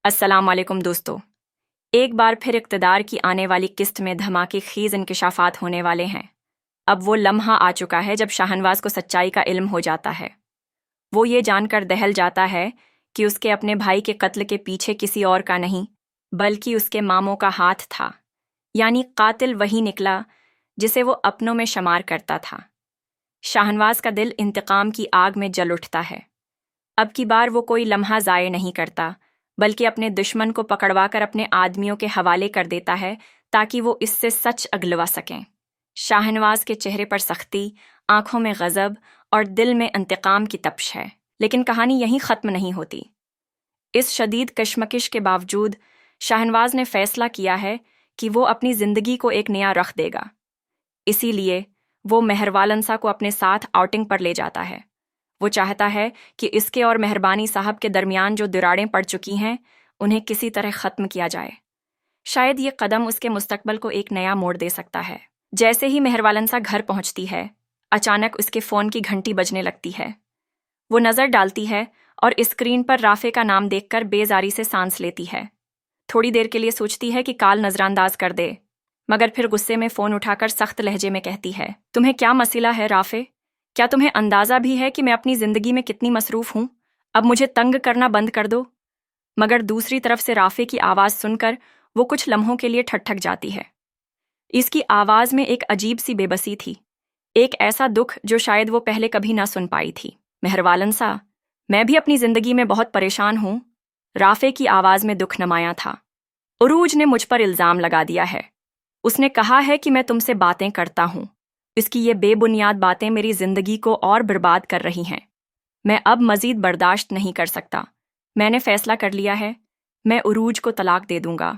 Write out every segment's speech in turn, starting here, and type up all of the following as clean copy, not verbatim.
अस्सलाम वालेकुम दोस्तों। एक बार फिर इक़्तिदार की आने वाली किस्त में धमाके खीज़ इंकशाफात होने वाले हैं। अब वो लम्हा आ चुका है जब शाहनवाज को सच्चाई का इल्म हो जाता है। वो ये जानकर दहल जाता है कि उसके अपने भाई के कत्ल के पीछे किसी और का नहीं बल्कि उसके मामों का हाथ था। यानी कातिल वही निकला जिसे वो अपनों में शुमार करता था। शाहनवाज का दिल इंतकाम की आग में जल उठता है। अब की बार वो कोई लम्हा ज़ाय नहीं करता बल्कि अपने दुश्मन को पकड़वाकर अपने आदमियों के हवाले कर देता है ताकि वो इससे सच अगलवा सकें। शाहनवाज के चेहरे पर सख्ती, आंखों में गज़ब और दिल में इंतकाम की तपिश है। लेकिन कहानी यहीं ख़त्म नहीं होती। इस शदीद कशमकश के बावजूद शाहनवाज ने फ़ैसला किया है कि वो अपनी ज़िंदगी को एक नया रख देगा। इसीलिए वो मेहरवालनसा को अपने साथ आउटिंग पर ले जाता है। वो चाहता है कि इसके और मेहरबानी साहब के दरमियान जो दरारें पड़ चुकी हैं उन्हें किसी तरह ख़त्म किया जाए। शायद ये कदम उसके मुस्तकबल को एक नया मोड़ दे सकता है। जैसे ही मेहरवालनसा घर पहुंचती है, अचानक उसके फ़ोन की घंटी बजने लगती है। वो नज़र डालती है और स्क्रीन पर राफे का नाम देखकर बेजारी से सांस लेती है। थोड़ी देर के लिए सोचती है कि कॉल नज़रानंदाज कर दे, मगर फिर गुस्से में फ़ोन उठाकर सख्त लहजे में कहती है, तुम्हें क्या मसला है राफे? क्या तुम्हें अंदाज़ा भी है कि मैं अपनी ज़िंदगी में कितनी मसरूफ़ हूँ? अब मुझे तंग करना बंद कर दो। मगर दूसरी तरफ से राफे की आवाज़ सुनकर वो कुछ लम्हों के लिए ठठक जाती है। इसकी आवाज़ में एक अजीब सी बेबसी थी, एक ऐसा दुख जो शायद वो पहले कभी ना सुन पाई थी। मेहरवालनसा, मैं भी अपनी ज़िंदगी में बहुत परेशान हूँ। राफे की आवाज़ में दुख नमाया था। उरूज ने मुझ पर इल्ज़ाम लगा दिया है। उसने कहा है कि मैं तुमसे बातें करता हूँ। इसकी ये बेबुनियाद बातें मेरी ज़िंदगी को और बर्बाद कर रही हैं। मैं अब मज़ीद बर्दाश्त नहीं कर सकता। मैंने फ़ैसला कर लिया है, मैं उरूज को तलाक दे दूँगा।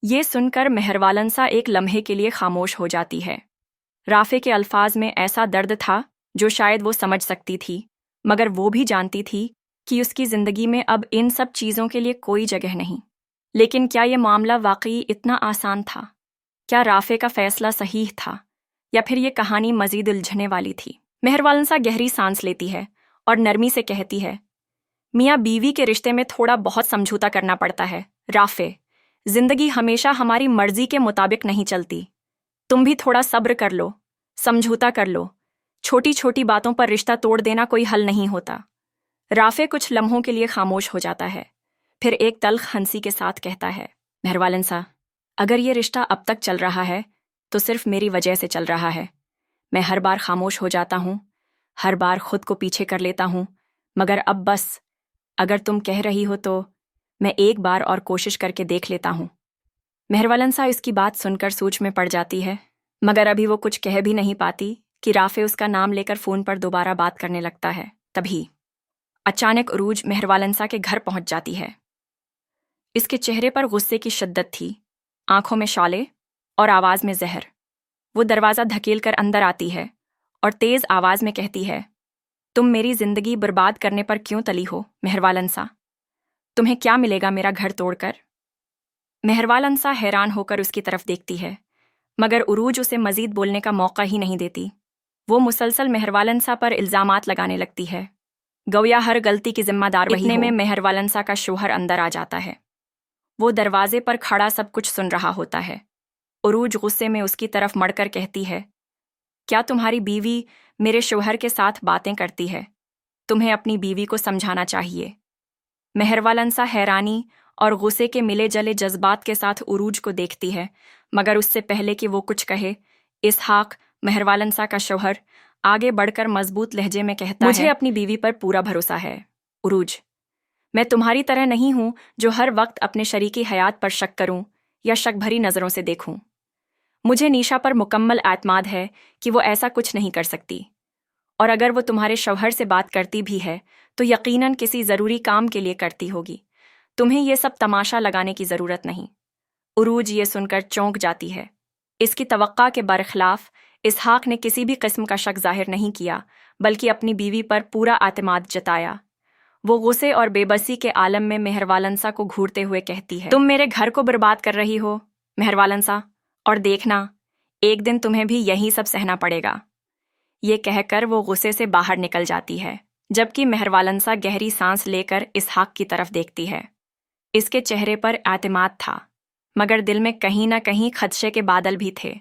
ये सुनकर मेहरवालनसा एक लम्हे के लिए खामोश हो जाती है। राफे के अल्फाज में ऐसा दर्द था जो शायद वो समझ सकती थी, मगर वो भी जानती थी कि उसकी ज़िंदगी में अब इन सब चीज़ों के लिए कोई जगह नहीं। लेकिन क्या ये मामला वाकई इतना आसान था? क्या राफे का फ़ैसला सही था या फिर ये कहानी मज़ीद उलझने वाली थी? मेहरवालनसा गहरी सांस लेती है और नरमी से कहती है, मियाँ बीवी के रिश्ते में थोड़ा बहुत समझौता करना पड़ता है। राफे, ज़िंदगी हमेशा हमारी मर्जी के मुताबिक नहीं चलती। तुम भी थोड़ा सब्र कर लो, समझौता कर लो। छोटी छोटी बातों पर रिश्ता तोड़ देना कोई हल नहीं होता। राफे कुछ लम्हों के लिए खामोश हो जाता है, फिर एक तल्ख हंसी के साथ कहता है, मेहरवालनसा, अगर ये रिश्ता अब तक चल रहा है तो सिर्फ मेरी वजह से चल रहा है। मैं हर बार खामोश हो जाता हूँ, हर बार खुद को पीछे कर लेता हूँ, मगर अब बस, अगर तुम कह रही हो तो मैं एक बार और कोशिश करके देख लेता हूँ। मेहरवालनसा इसकी बात सुनकर सोच में पड़ जाती है, मगर अभी वो कुछ कह भी नहीं पाती कि राफे उसका नाम लेकर फ़ोन पर दोबारा बात करने लगता है। तभी अचानक उरूज मेहरवालनसा के घर पहुंच जाती है। इसके चेहरे पर गुस्से की शिद्दत थी, आंखों में शौले और आवाज़ में जहर। वो दरवाज़ा धकेल कर अंदर आती है और तेज़ आवाज़ में कहती है, तुम मेरी ज़िंदगी बर्बाद करने पर क्यों तली हो मेहरवालनसा? तुम्हें क्या मिलेगा मेरा घर तोड़कर? मेहरवालनसा हैरान होकर उसकी तरफ देखती है, मगर उरूज उसे मज़ीद बोलने का मौका ही नहीं देती। वो मुसलसल मेहरवालनसा पर इल्ज़ामात लगाने लगती है, गोया हर गलती की जिम्मेदार वही हो। इतने में मेहरवालनसा का शोहर अंदर आ जाता है। वो दरवाजे पर खड़ा सब कुछ सुन रहा होता है। उरूज गुस्से में उसकी तरफ मड़कर कहती है, क्या तुम्हारी बीवी मेरे शोहर के साथ बातें करती है? तुम्हें अपनी बीवी को समझाना चाहिए। मेहरवालनसा हैरानी और गुस्से के मिले जले जज्बात के साथ उरूज को देखती है, मगर उससे पहले कि वो कुछ कहे, इसहाक, मेहरवालनसा का शोहर, आगे बढ़कर मजबूत लहजे में कहता है, मुझे अपनी बीवी पर पूरा भरोसा है। उरूज, मैं तुम्हारी तरह नहीं हूं जो हर वक्त अपने शरीकी हयात पर शक करूं या शक भरी नज़रों से देखूं। मुझे नीशा पर मुकम्मल एतमाद है कि वो ऐसा कुछ नहीं कर सकती, और अगर वो तुम्हारे शौहर से बात करती भी है तो यकीनन किसी ज़रूरी काम के लिए करती होगी। तुम्हें ये सब तमाशा लगाने की ज़रूरत नहीं। उरूज ये सुनकर चौंक जाती है। इसकी तवक्का के बरखिलाफ इसहाक ने किसी भी किस्म का शक जाहिर नहीं किया, बल्कि अपनी बीवी पर पूरा एतमाद जताया। वो गुस्से और बेबसी के आलम में मेहरवालनसा को घूरते हुए कहती है, तुम मेरे घर को बर्बाद कर रही हो मेहरवालनसा, और देखना, एक दिन तुम्हें भी यही सब सहना पड़ेगा। ये कहकर वो गुस्से से बाहर निकल जाती है, जबकि मेहरवालनसा गहरी सांस लेकर इसहाक की तरफ देखती है। اس کے چہرے پر اعتماد تھا، مگر دل میں کہیں نہ کہیں خدشے کے بادل بھی تھے۔